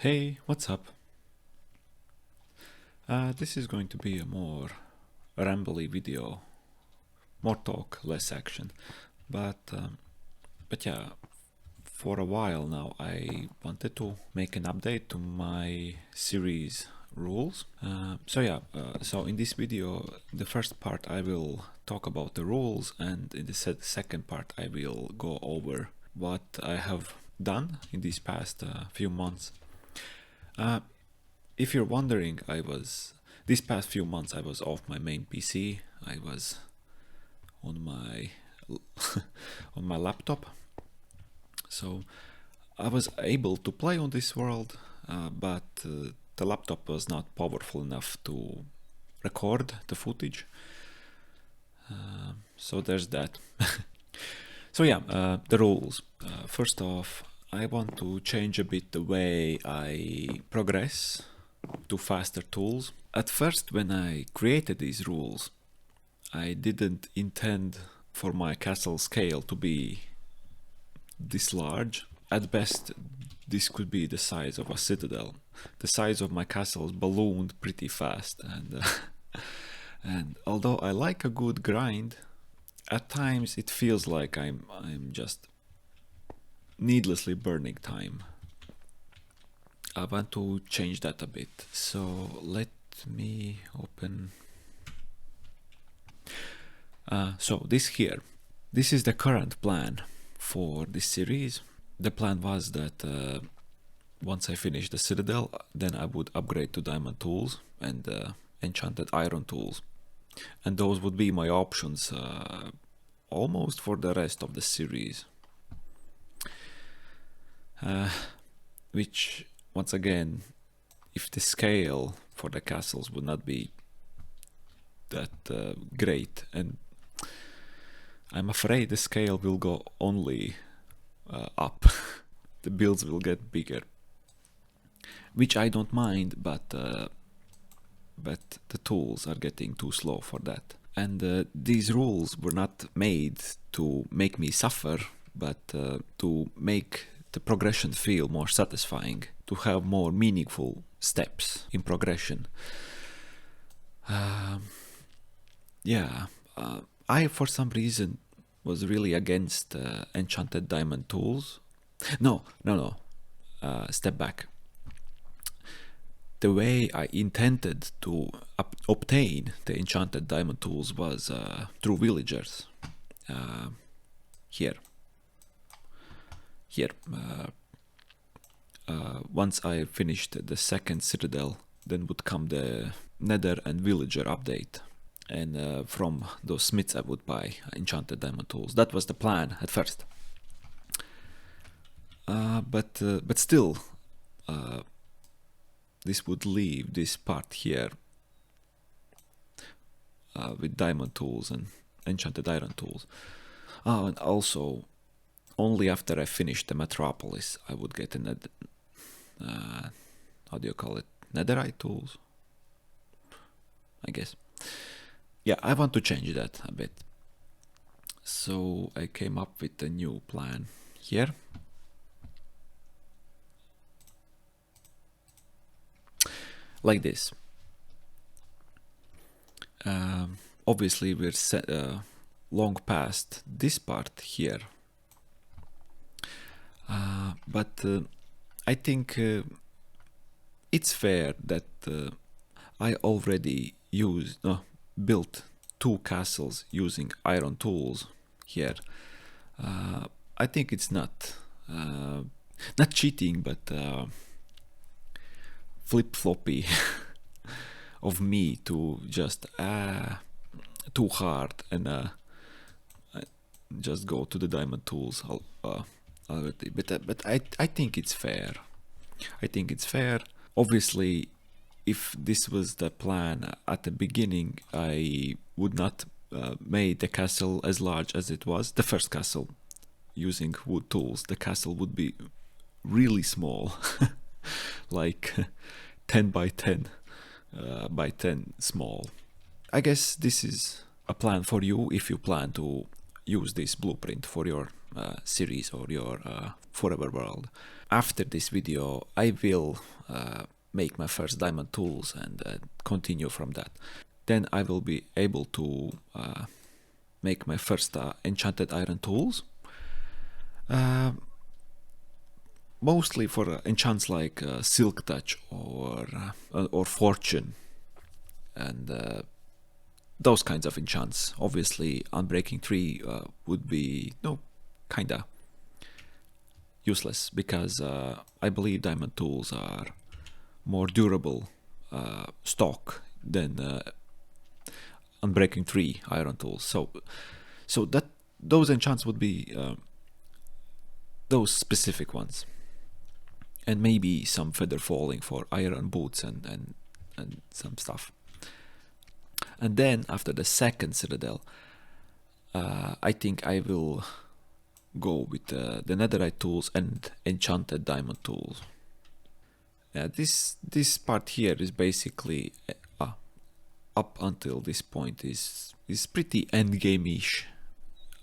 Hey, what's up? This is going to be a more rambly video, more talk, less action. But yeah, for a while now I wanted to make an update to my series rules. So in this video, the first part I will talk about the rules, and in the second part I will go over what I have done in these past few months. If you're wondering, these past few months I was off my main PC. I was on my on my laptop, so I was able to play on this world, but the laptop was not powerful enough to record the footage. So there's that. So yeah, the rules. First off, I want to change a bit the way I progress to faster tools. At first, when I created these rules, I didn't intend for my castle scale to be this large. At best, this could be the size of a citadel. The size of my castles ballooned pretty fast, and although I like a good grind, at times it feels like I'm just needlessly burning time. I want to change that a bit, so let me open. So this is the current plan for this series. The plan was that once I finish the Citadel, then I would upgrade to Diamond tools and Enchanted Iron tools, and those would be my options almost for the rest of the series. Which, once again, if the scale for the castles would not be that great, and I'm afraid the scale will go only up. The builds will get bigger, which I don't mind, but the tools are getting too slow for that. And these rules were not made to make me suffer, but to make the progression feel more satisfying, to have more meaningful steps in progression. I for some reason was really against enchanted diamond tools. No. Step back. The way I intended to obtain the enchanted diamond tools was through villagers. Here. Once I finished the second citadel, then would come the nether and villager update, and from those smiths I would buy enchanted diamond tools. That was the plan at first. But still, this would leave this part here with diamond tools and enchanted iron tools. And also, only after I finished the metropolis, I would get how do you call it? Netherite tools, I guess. Yeah, I want to change that a bit. So I came up with a new plan here. Like this. Obviously, we're long past this part here. But I think it's fair that I already built two castles using iron tools here. I think it's not cheating, but flip-floppy of me to just too hard and just go to the diamond tools already. But I think it's fair. I think it's fair. Obviously, if this was the plan at the beginning, I would not made the castle as large as it was. The first castle using wood tools, the castle would be really small, like 10 by 10 by 10 small. I guess this is a plan for you if you plan to use this blueprint for your series or your forever world. after this video I will make my first diamond tools and continue from that. Then I will be able to make my first enchanted iron tools. Mostly for enchants like Silk Touch or Fortune and those kinds of enchants. Obviously, Unbreaking 3 would be kinda useless because I believe diamond tools are more durable stock than Unbreaking 3 iron tools. So that those enchants would be those specific ones. And maybe some feather falling for iron boots and some stuff. And then after the second citadel, I think I will go with the netherite tools and enchanted diamond tools. This part here is basically up until this point is pretty endgame-ish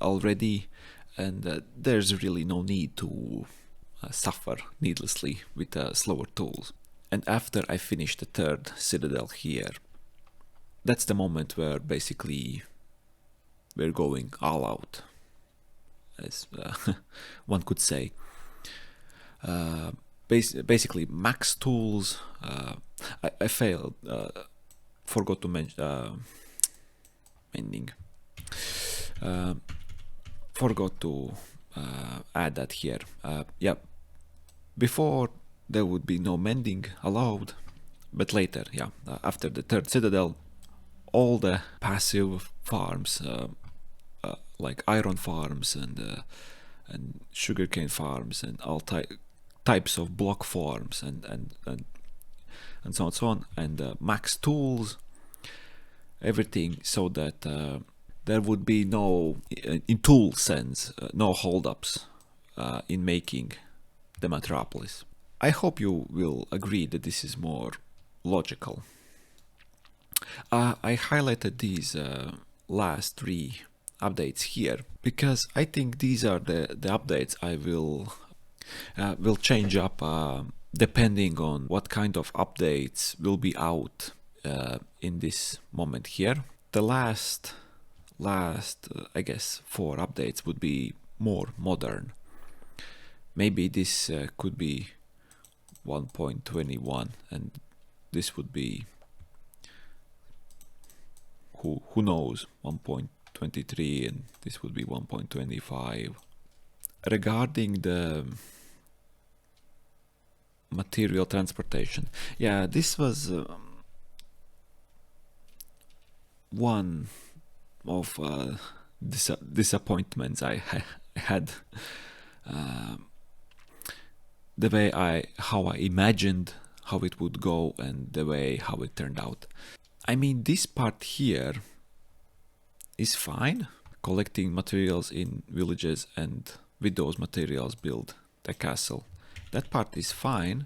already, and there's really no need to suffer needlessly with slower tools. And after I finish the third citadel here, that's the moment where basically we're going all out, as one could say. Basically max tools. I failed, forgot to mention mending. Forgot to add that here. Yeah, before there would be no mending allowed, but later, yeah, after the third citadel, all the passive farms, like iron farms and sugarcane farms and all types of block farms and so on and so on, and max tools, everything, so that there would be no, in tool sense, no holdups in making the Metropolis. I hope you will agree that this is more logical. I highlighted these last 3 updates here because I think these are the updates I will change up depending on what kind of updates will be out in this moment here. The last I guess 4 updates would be more modern. Maybe this could be 1.21 and this would be, who knows, 1.23, and this would be 1.25. Regarding the material transportation, yeah, this was one of disappointments I had. The way how I imagined how it would go and the way how it turned out. I mean, this part here is fine, collecting materials in villages and with those materials build the castle. That part is fine,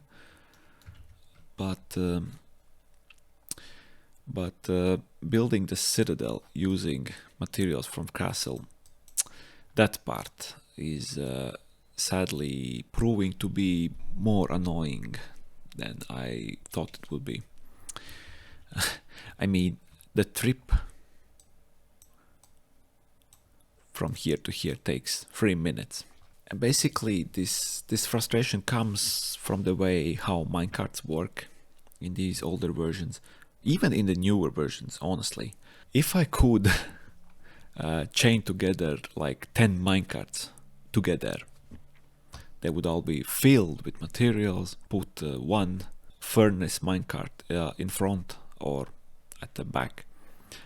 but building the citadel using materials from castle, that part is sadly proving to be more annoying than I thought it would be. I mean, the trip from here to here takes 3 minutes. And basically this frustration comes from the way how minecarts work in these older versions, even in the newer versions, honestly. If I could chain together like 10 minecarts together, they would all be filled with materials, put one furnace minecart in front or at the back,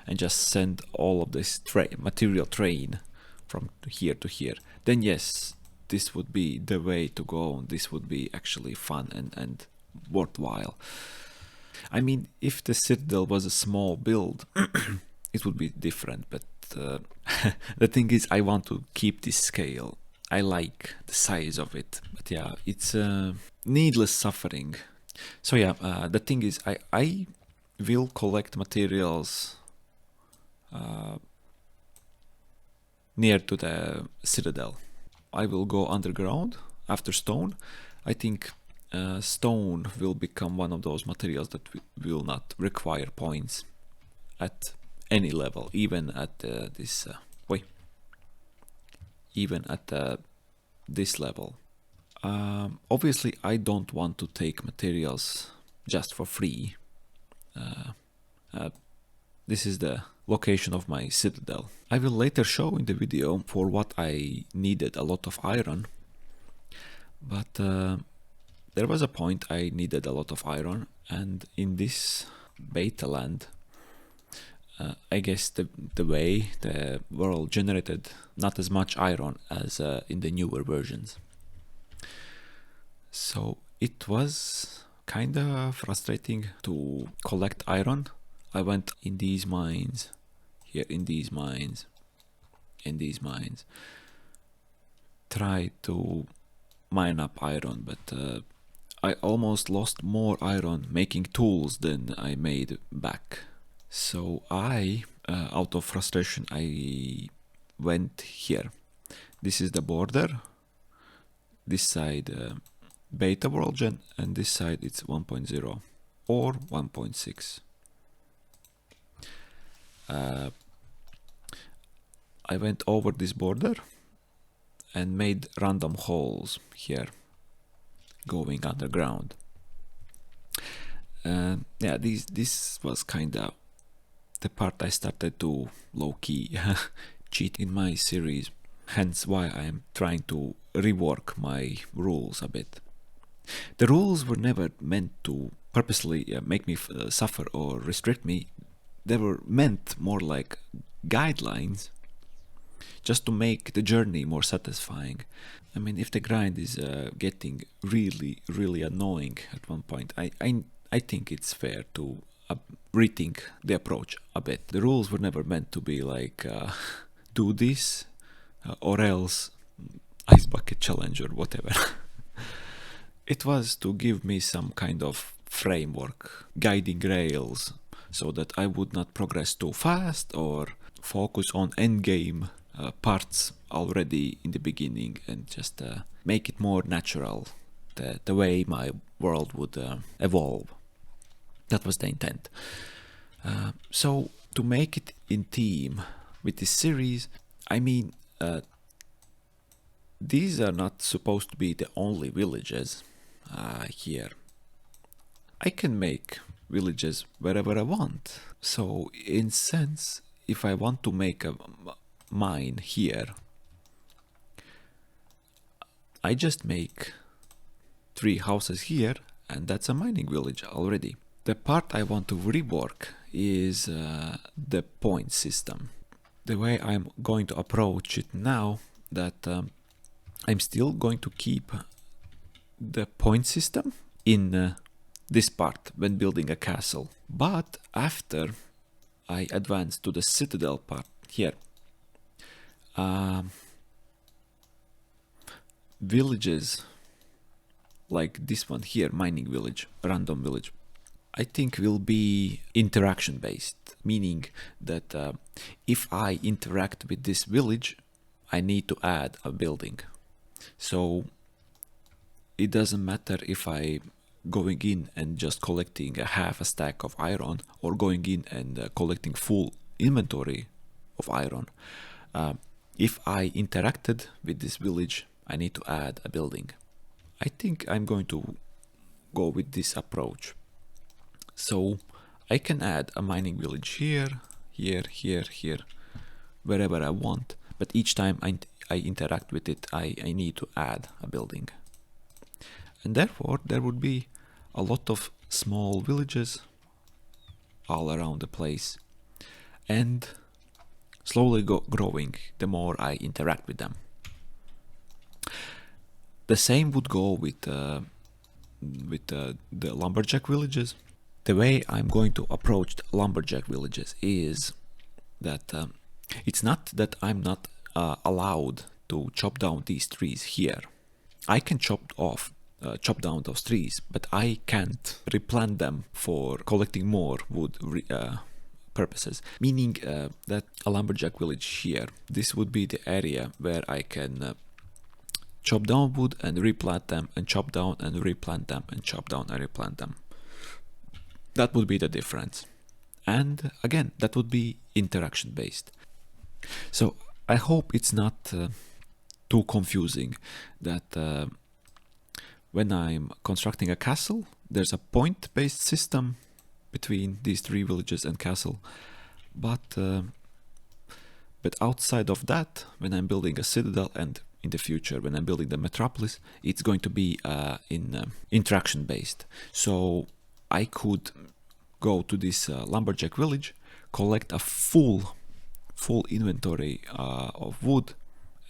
and just send all of this material train from here to here, then yes, this would be the way to go, and this would be actually fun and worthwhile. I mean, if the citadel was a small build, it would be different, but the thing is, I want to keep this scale. I like the size of it, but yeah, it's needless suffering. So yeah, the thing is, I will collect materials near to the citadel. I will go underground after stone. I think stone will become one of those materials that will not require points at any level, even at this level. Obviously, I don't want to take materials just for free. This is the location of my citadel. I will later show in the video for what I needed a lot of iron, but there was a point I needed a lot of iron, and in this beta land, I guess the way the world generated not as much iron as in the newer versions. So it was kinda frustrating to collect iron. I went in these mines, here in these mines, in these mines, tried to mine up iron, but I almost lost more iron making tools than I made back. So out of frustration, I went here. This is the border. This side beta world gen, and this side it's 1.0 or 1.6. I went over this border and made random holes here going underground. Yeah, this was kinda the part I started to low-key cheat in my series, hence why I'm trying to rework my rules a bit. The rules were never meant to purposely make me suffer or restrict me. They were meant more like guidelines, just to make the journey more satisfying. I mean, if the grind is getting really annoying at one point, I think it's fair to rethink the approach a bit. The rules were never meant to be like do this or else ice bucket challenge or whatever. It was to give me some kind of framework, guiding rails, so that I would not progress too fast or focus on endgame parts already in the beginning, and just make it more natural, the way my world would evolve. That was the intent. So to make it in theme with this series, I mean, these are not supposed to be the only villages here. I can make villages wherever I want. So in sense, if I want to make a mine here, I just make 3 houses here, and that's a mining village already. The part I want to rework is the point system. The way I'm going to approach it now, that I'm still going to keep the point system in this part when building a castle. But after I advance to the citadel part here, villages like this one here, mining village, random village, I think will be interaction based, meaning that if I interact with this village, I need to add a building. So it doesn't matter if I going in and just collecting a half a stack of iron, or going in and collecting full inventory of iron. If I interacted with this village, I need to add a building. I think I'm going to go with this approach. So I can add a mining village here, here, wherever I want, but each time I interact with it, I need to add a building. And therefore there would be a lot of small villages all around the place, and slowly growing the more I interact with them. The same would go with the lumberjack villages. The way I'm going to approach the lumberjack villages is that it's not that I'm not allowed to chop down these trees here. I can chop down those trees, but I can't replant them for collecting more wood purposes. Meaning that a lumberjack village here, this would be the area where I can chop down wood and replant them, and chop down and replant them, and chop down and replant them. That would be the difference. And again, that would be interaction based. So I hope it's not too confusing that when I'm constructing a castle, there's a point-based system between these 3 villages and castle, but outside of that, when I'm building a citadel, and in the future when I'm building the metropolis, it's going to be interaction based. So I could go to this lumberjack village, collect a full inventory of wood,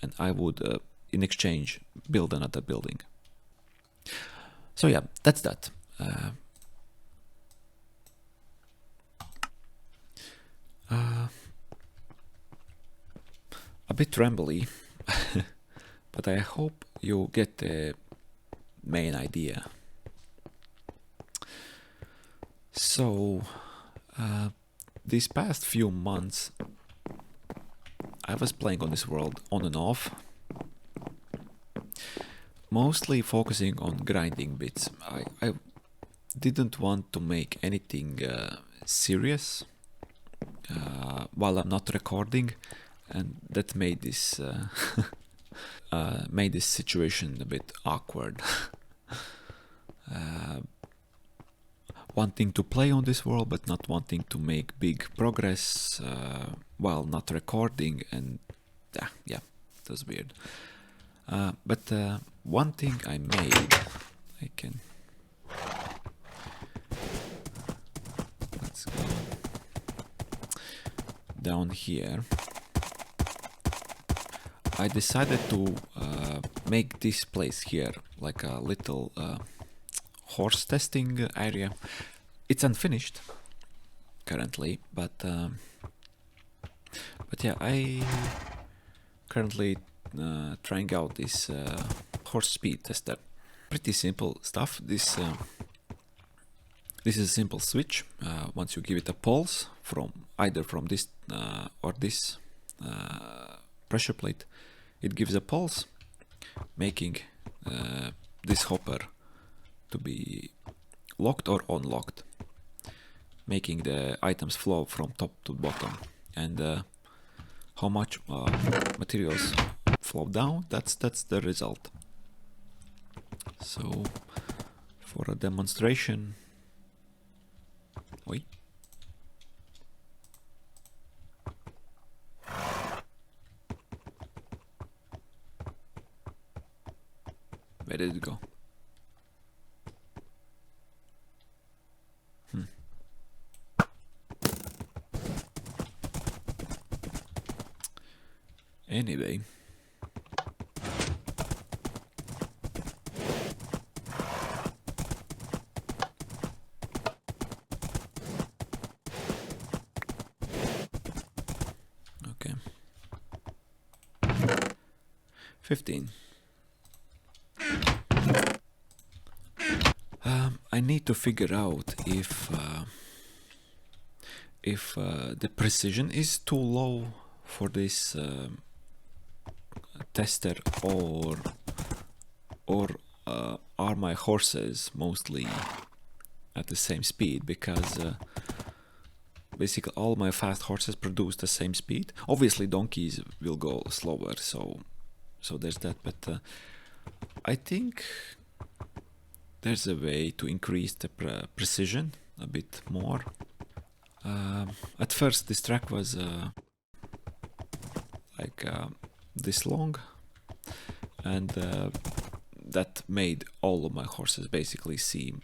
and I would in exchange build another building. So yeah, that's that. A bit rambly, but I hope you get the main idea. So these past few months I was playing on this world on and off, mostly focusing on grinding bits. I didn't want to make anything serious while I'm not recording, and that made this made this situation a bit awkward. Wanting to play on this world, but not wanting to make big progress while not recording, and yeah, it was weird. But one thing I made, I can. Let's go down here. I decided to make this place here like a little horse testing area. It's unfinished currently, but yeah, I currently trying out this horse speed tester. Pretty simple stuff. This is a simple switch. Once you give it a pulse from either from this or this pressure plate, it gives a pulse, making this hopper to be locked or unlocked, making the items flow from top to bottom, and how much materials flow down, that's the result. So for a demonstration, where did it go? Anyway, okay, 15. I need to figure out if the precision is too low for this tester, or are my horses mostly at the same speed, because basically all my fast horses produce the same speed. Obviously donkeys will go slower, so there's that, but I think there's a way to increase the precision a bit more. At first this track was like this long, and that made all of my horses basically seem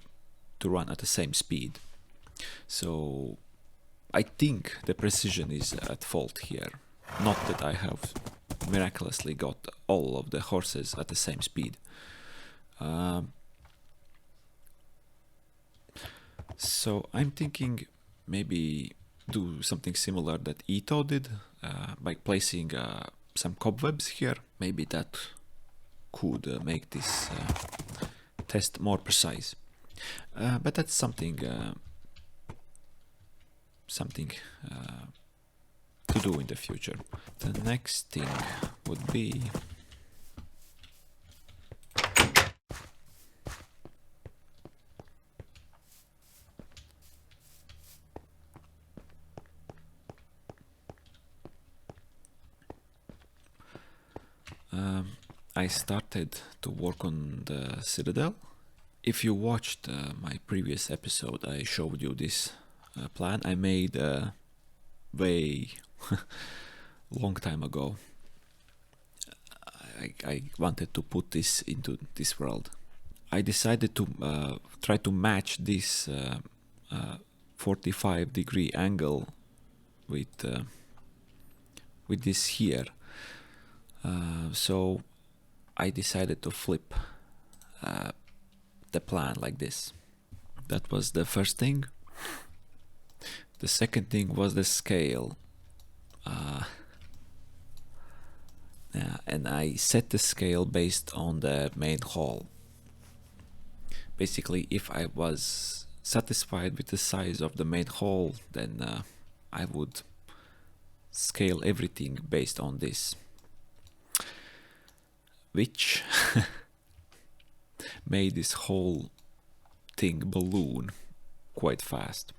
to run at the same speed. So I think the precision is at fault here, not that I have miraculously got all of the horses at the same speed. So I'm thinking maybe do something similar that Ito did, by placing some cobwebs here. Maybe that could make this test more precise. But that's something to do in the future. The next thing would be I started to work on the citadel. If you watched my previous episode, I showed you this plan I made way long time ago. I wanted to put this into this world. I decided to try to match this 45-degree angle with this here. So I decided to flip the plan like this. That was the first thing. The second thing was the scale. And I set the scale based on the main hall. Basically, if I was satisfied with the size of the main hall, then I would scale everything based on this, which made this whole thing balloon quite fast.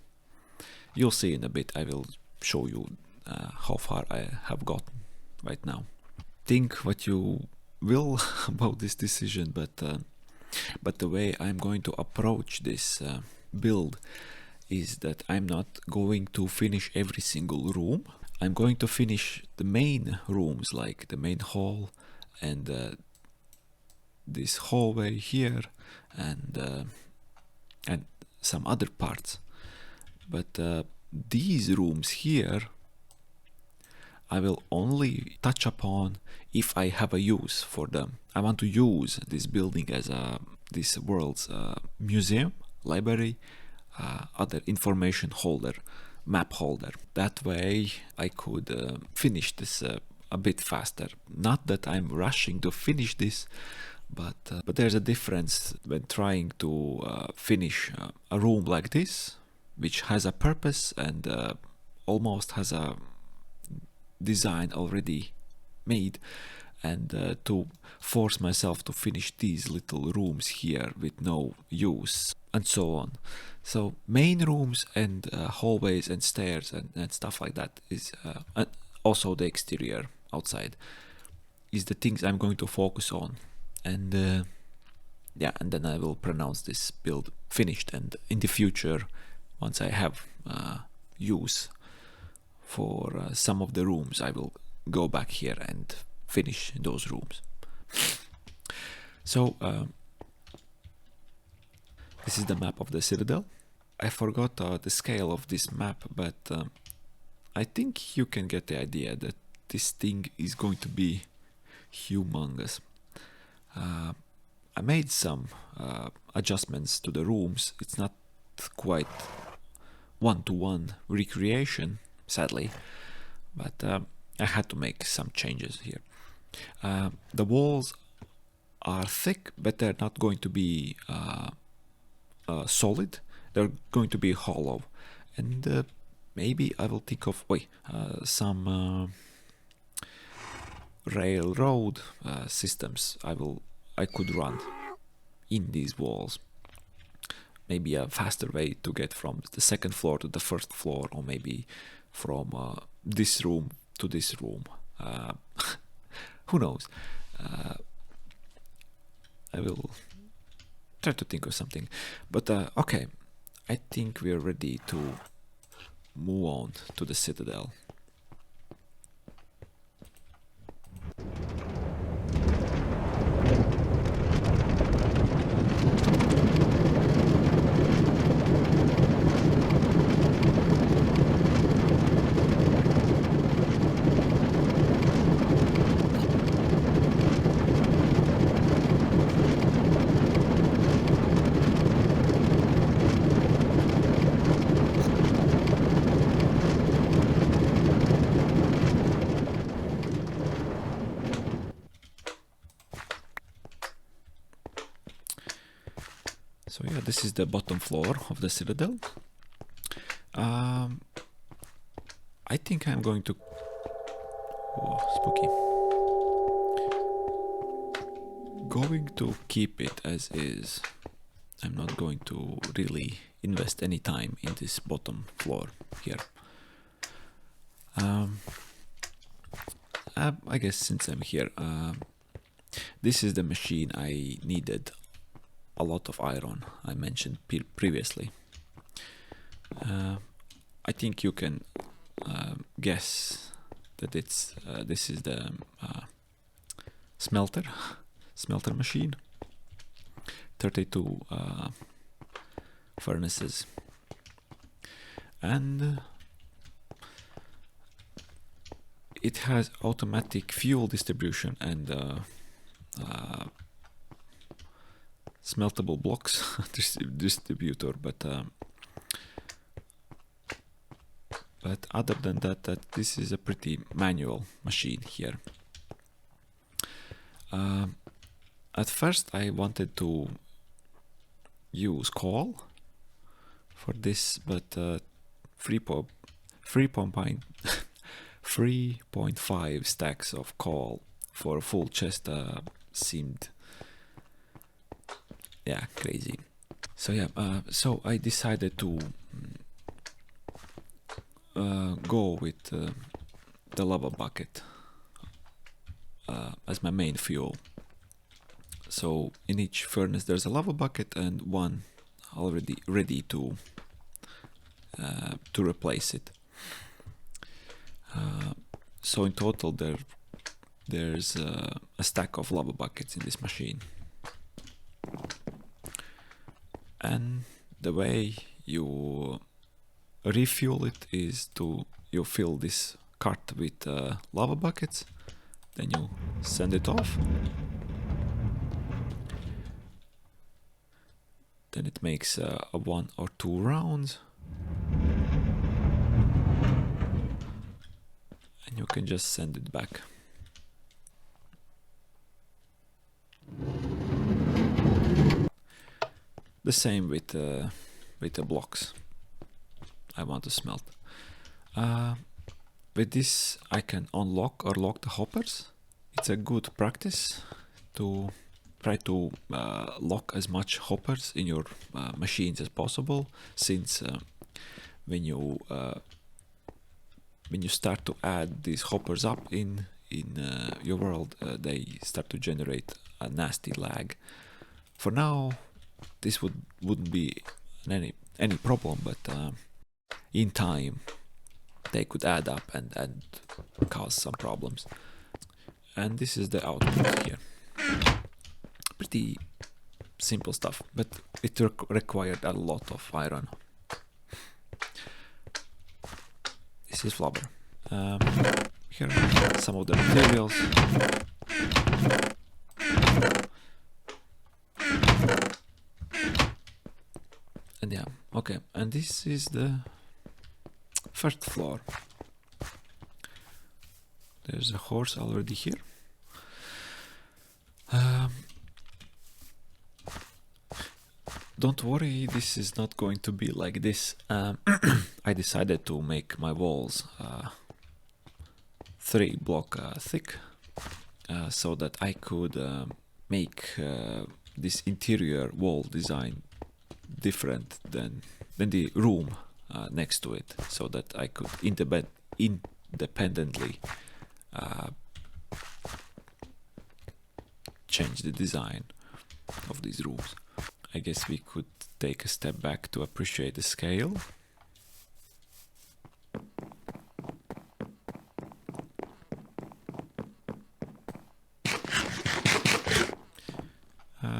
You'll see in a bit. I will show you how far I have gotten right now. Think what you will about this decision, but the way I'm going to approach this build is that I'm not going to finish every single room. I'm going to finish the main rooms, like the main hall and this hallway here and some other parts. But these rooms here I will only touch upon if I have a use for them. I want to use this building as this world's museum, library, other information holder, map holder. That way I could finish this a bit faster. Not that I'm rushing to finish this, but there's a difference when trying to finish a room like this, which has a purpose and almost has a design already made, and to force myself to finish these little rooms here with no use and so on. So main rooms and hallways and stairs and stuff like that is and also the exterior outside is the things I'm going to focus on, and yeah, and then I will pronounce this build finished, and in the future, once I have use for some of the rooms, I will go back here and finish those rooms. So this is the map of the citadel. I forgot the scale of this map, but I think you can get the idea that this thing is going to be humongous. I made some adjustments to the rooms. It's not quite one-to-one recreation, sadly, but I had to make some changes here. The walls are thick, but they're not going to be solid. They're going to be hollow, and maybe I will think of some railroad systems I could run in these walls. Maybe a faster way to get from the second floor to the first floor, or maybe from this room to this room. Who knows? I will try to think of something. But okay, I think we are ready to move on to the citadel. So yeah, this is the bottom floor of the citadel. I think I'm going to... Oh, spooky. Going to keep it as is. I'm not going to really invest any time in this bottom floor here. I guess since I'm here, This is the machine I needed a lot of iron, I mentioned previously. I think you can guess that this is the smelter machine. 32 furnaces, and it has automatic fuel distribution and smeltable blocks distributor, but other than that, this is a pretty manual machine here. At first I wanted to use coal for this, but 3.5 stacks of coal for a full chest seemed crazy. So so I decided to go with the lava bucket as my main fuel. So in each furnace there's a lava bucket and one already ready to replace it. So in total there's a stack of lava buckets in this machine. And the way you refuel it is you fill this cart with lava buckets, then you send it off, then it makes a 1 or 2 rounds, and you can just send it back. The same with the blocks I want to smelt. With this I can unlock or lock the hoppers. It's a good practice to try to lock as much hoppers in your machines as possible, since when you start to add these hoppers up in your world, they start to generate a nasty lag. For now this wouldn't be any problem, but in time they could add up and cause some problems. And this is the output here. Pretty simple stuff, but it required a lot of iron. This is flubber. Here are some of the materials. And okay, and this is the first floor. There's a horse already here. Don't worry, this is not going to be like this. I decided to make my walls 3 block thick, so that I could make this interior wall design different than the room next to it, so that I could independently change the design of these rooms. I guess we could take a step back to appreciate the scale.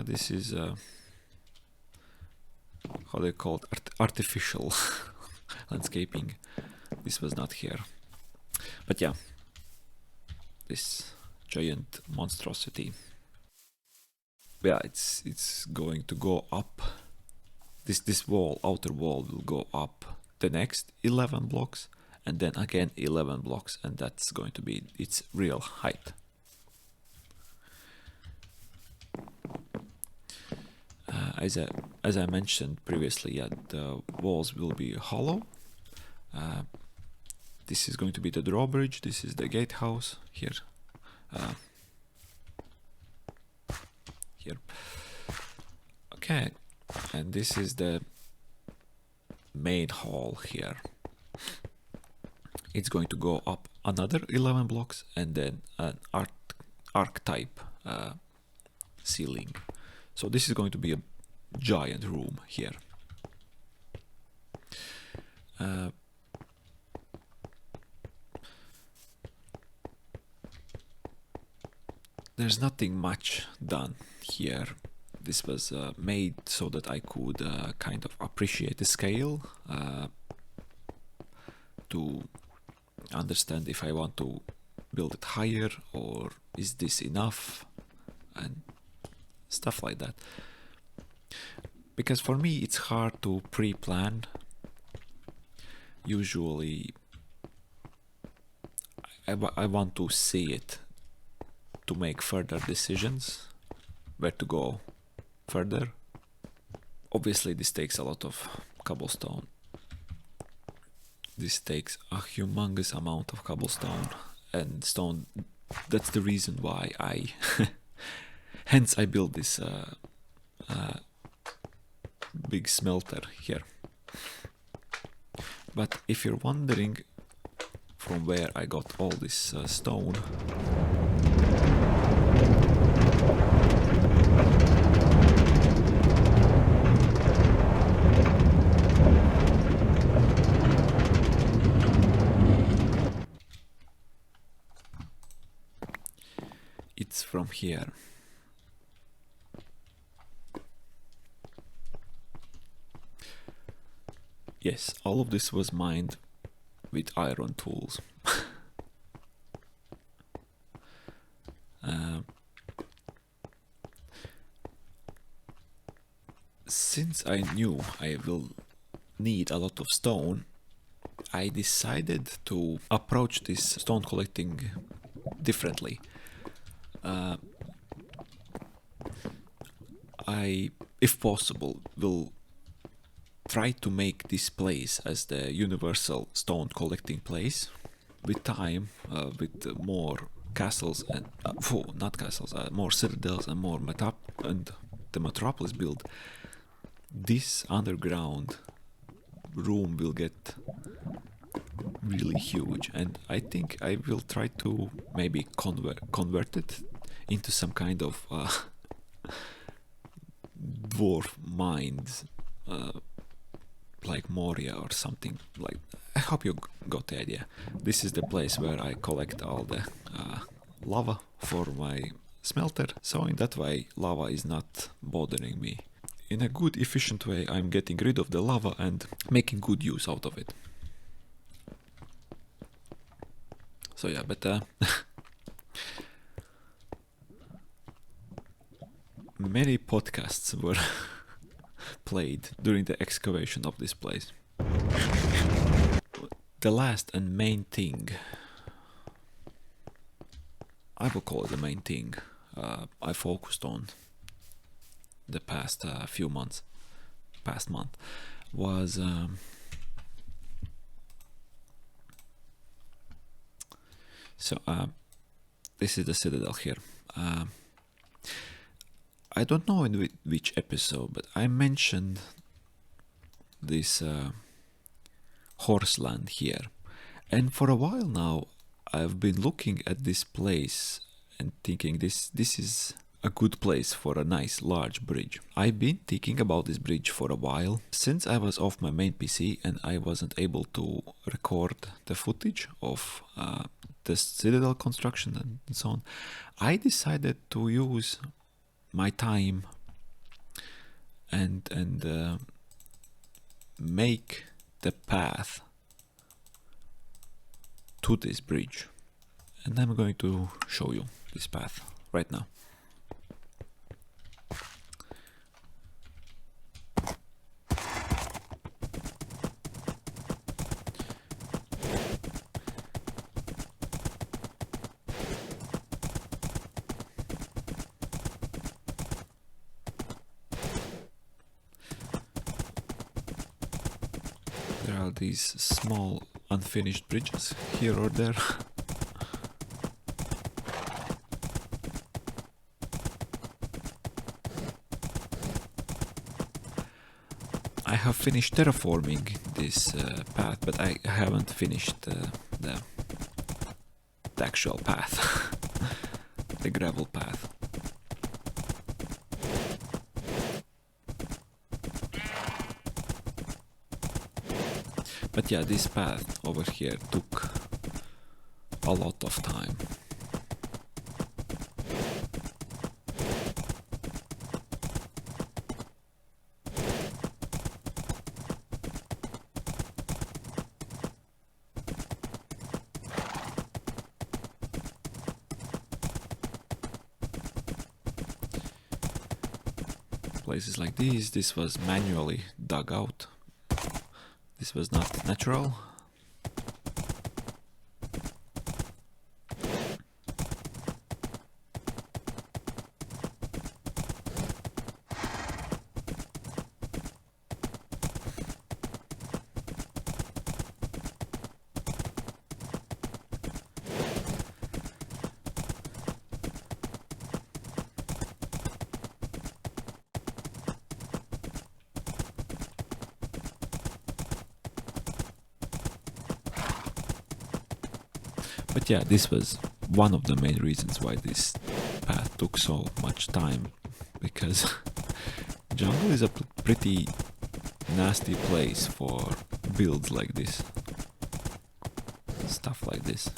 This is how they call it, artificial landscaping. This was not here, but yeah, this giant monstrosity. Yeah, it's going to go up. This wall, outer wall, will go up the next 11 blocks, and then again 11 blocks, and that's going to be its real height. As I mentioned previously, the walls will be hollow. This is going to be the drawbridge. This is the gatehouse here. Here. Okay, and this is the main hall here. It's going to go up another 11 blocks, and then an archetype ceiling. So this is going to be a giant room here. There's nothing much done here. This was made so that I could kind of appreciate the scale, to understand if I want to build it higher or is this enough, and stuff like that. Because for me it's hard to pre-plan. Usually I want to see it to make further decisions where to go further. Obviously this takes a lot of cobblestone. This takes a humongous amount of cobblestone and stone. That's the reason why I hence I built this big smelter here. But if you're wondering from where I got all this stone, it's from here. Yes, all of this was mined with iron tools. Since I knew I will need a lot of stone, I decided to approach this stone collecting differently. I, if possible, will try to make this place as the universal stone collecting place. With time, with more castles and not castles, more citadels and more the metropolis build, this underground room will get really huge, and I think I will try to maybe convert it into some kind of dwarf mines, like Moria or something like. I hope you got the idea. This is the place where I collect all the lava for my smelter, so in that way lava is not bothering me. In a good efficient way I'm getting rid of the lava and making good use out of it. So yeah, but many podcasts were played during the excavation of this place. The last and main thing, I will call it the main thing, I focused on the past month, was this is the citadel here. I don't know in which episode, but I mentioned this horseland here, and for a while now I've been looking at this place and thinking this is a good place for a nice large bridge. I've been thinking about this bridge for a while, since I was off my main PC and I wasn't able to record the footage of the citadel construction and so on. I decided to use my time and make the path to this bridge, and I'm going to show you this path right now. There are these small unfinished bridges here or there. I have finished terraforming this path, but I haven't finished the actual path, the gravel path. But yeah, this path over here took a lot of time. Places like these, this was manually dug out. This was not natural. But yeah, this was one of the main reasons why this path took so much time, because jungle is a pretty nasty place for builds like this, stuff like this.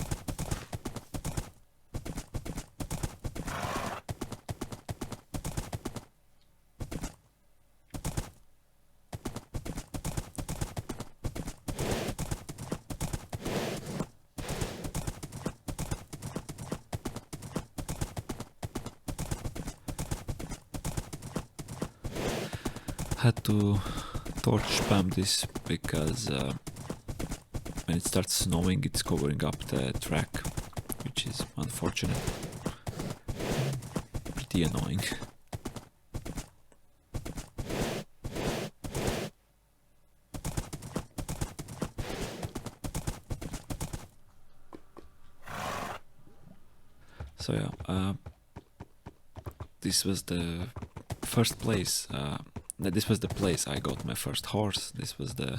Had to torch spam this because when it starts snowing it's covering up the track, which is unfortunate. Pretty annoying. So yeah, this was the first place. This was the place I got my first horse. This was the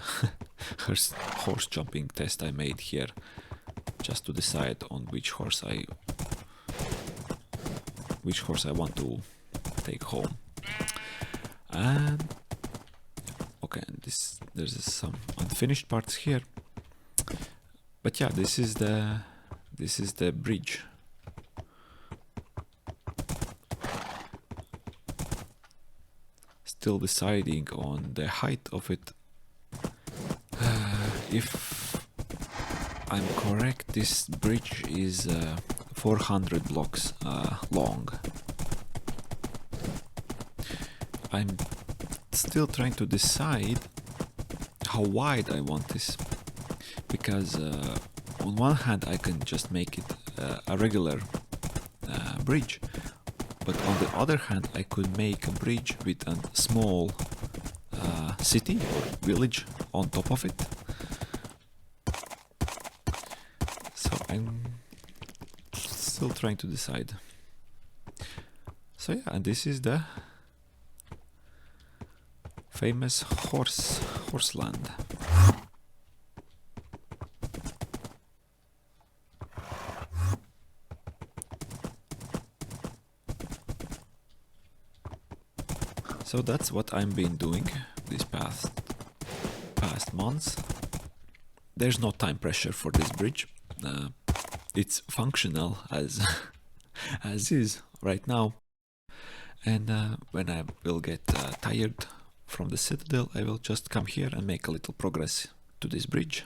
first horse jumping test I made here, just to decide on which horse I want to take home. And okay, there's some unfinished parts here. But yeah, this is the bridge. Still deciding on the height of it. If I'm correct, this bridge is 400 blocks long. I'm still trying to decide how wide I want this, because on one hand I can just make it a regular bridge, but on the other hand I could make a bridge with a small city or village on top of it. So I'm still trying to decide. So yeah, and this is the famous horseland. So that's what I've been doing these past months. There's no time pressure for this bridge. It's functional as as is right now. And when I will get tired from the citadel, I will just come here and make a little progress to this bridge.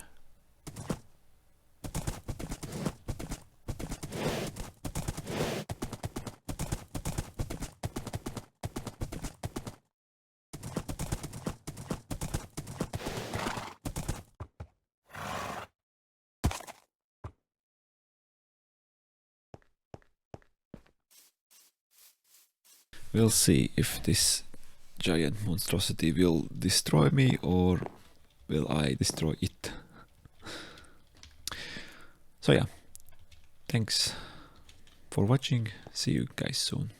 We'll see if this giant monstrosity will destroy me or will I destroy it. So yeah, thanks for watching, see you guys soon.